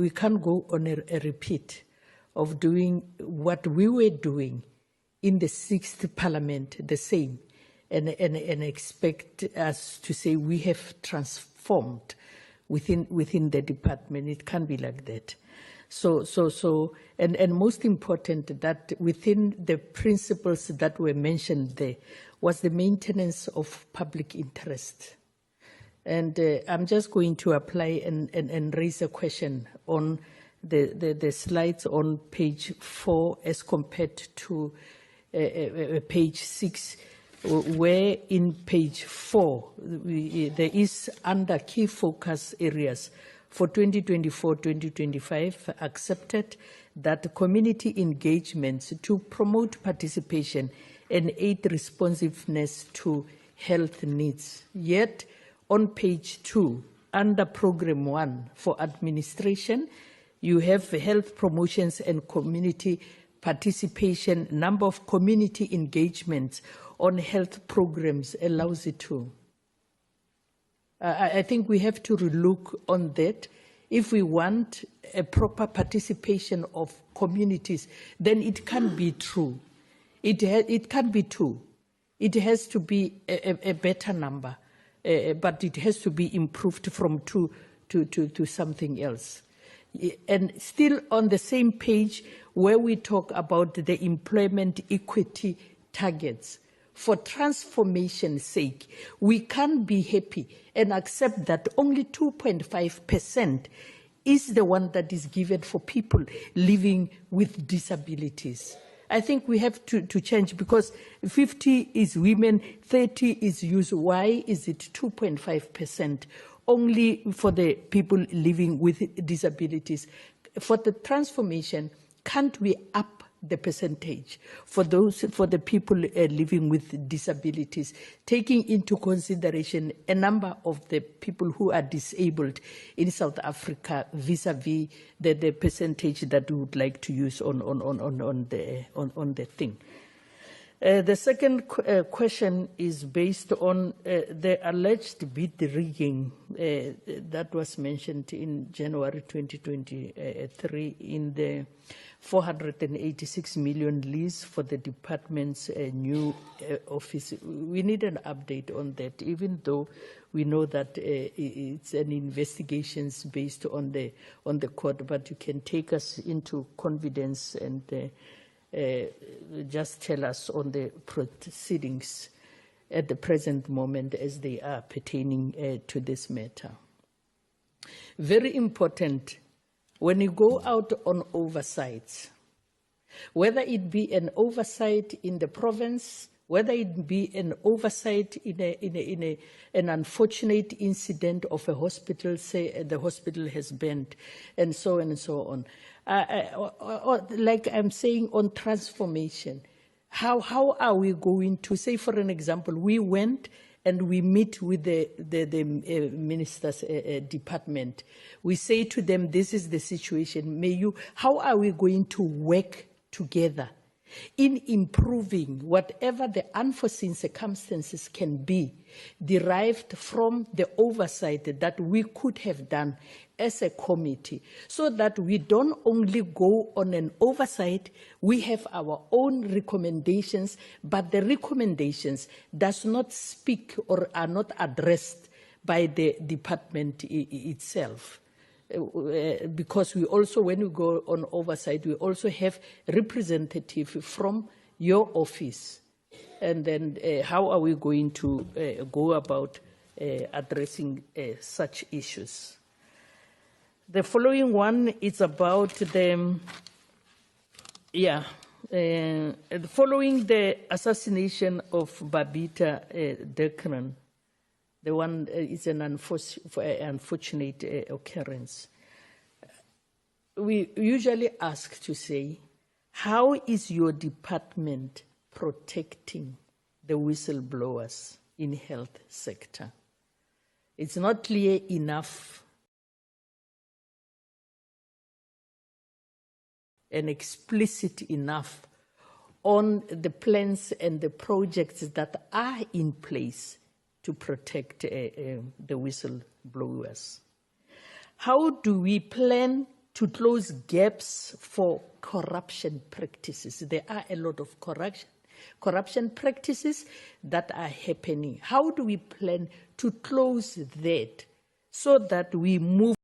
we can't go on a repeat of doing what we were doing in the 6th Parliament, the same, and expect us to say we have transformed within the department. It can't be like that. And most important, that within the principles that were mentioned there was the maintenance of public interest. And I'm just going to apply and raise a question on the slides on page 4 as compared to page 6, where in page 4, there is under key focus areas for 2024-2025 accepted that community engagements to promote participation and aid responsiveness to health needs. Yet, on page 2, under program 1 for administration, you have health promotions and community participation, number of community engagements on health programs allows it to. I think we have to relook on that. If we want a proper participation of communities, then it can't be true. It can't be 2. It has to be a better number, but it has to be improved from 2 to something else. And still on the same page where we talk about the employment equity targets, for transformation's sake, we can't be happy and accept that only 2.5% is the one that is given for people living with disabilities. I think we have to change, because 50 is women, 30 is youth. Why is it 2.5% only for the people living with disabilities? For the transformation, can't we up the percentage for the people living with disabilities, taking into consideration a number of the people who are disabled in South Africa vis-a-vis the percentage that we would like to use on the thing. The second question is based on the alleged bid rigging that was mentioned in January 2023 in the 486 million lease for the department's new office. We need an update on that, even though we know that it's an investigation based on the court, but you can take us into confidence and just tell us on the proceedings at the present moment as they are pertaining to this matter. Very important, when you go out on oversights, whether it be an oversight in the province, whether it be an oversight in an unfortunate incident of a hospital, say the hospital has burned, and so on and so on. Like I'm saying on transformation, how are we going to, say for an example, we went and we meet with the minister's department. We say to them, this is the situation. How are we going to work together in improving whatever the unforeseen circumstances can be derived from the oversight that we could have done as a committee, so that we don't only go on an oversight, we have our own recommendations, but the recommendations does not speak or are not addressed by the department itself. Because we also, when we go on oversight, we also have representative from your office. And then how are we going to go about addressing such issues? The following one is about the, following the assassination of Babita Dekran. The one is an unfortunate occurrence. We usually ask to say, how is your department protecting the whistleblowers in health sector? It's not clear enough and explicit enough on the plans and the projects that are in place to protect the whistleblowers. How do we plan to close gaps for corruption practices. There are a lot of corruption practices that are happening. How do we plan to close that so that we move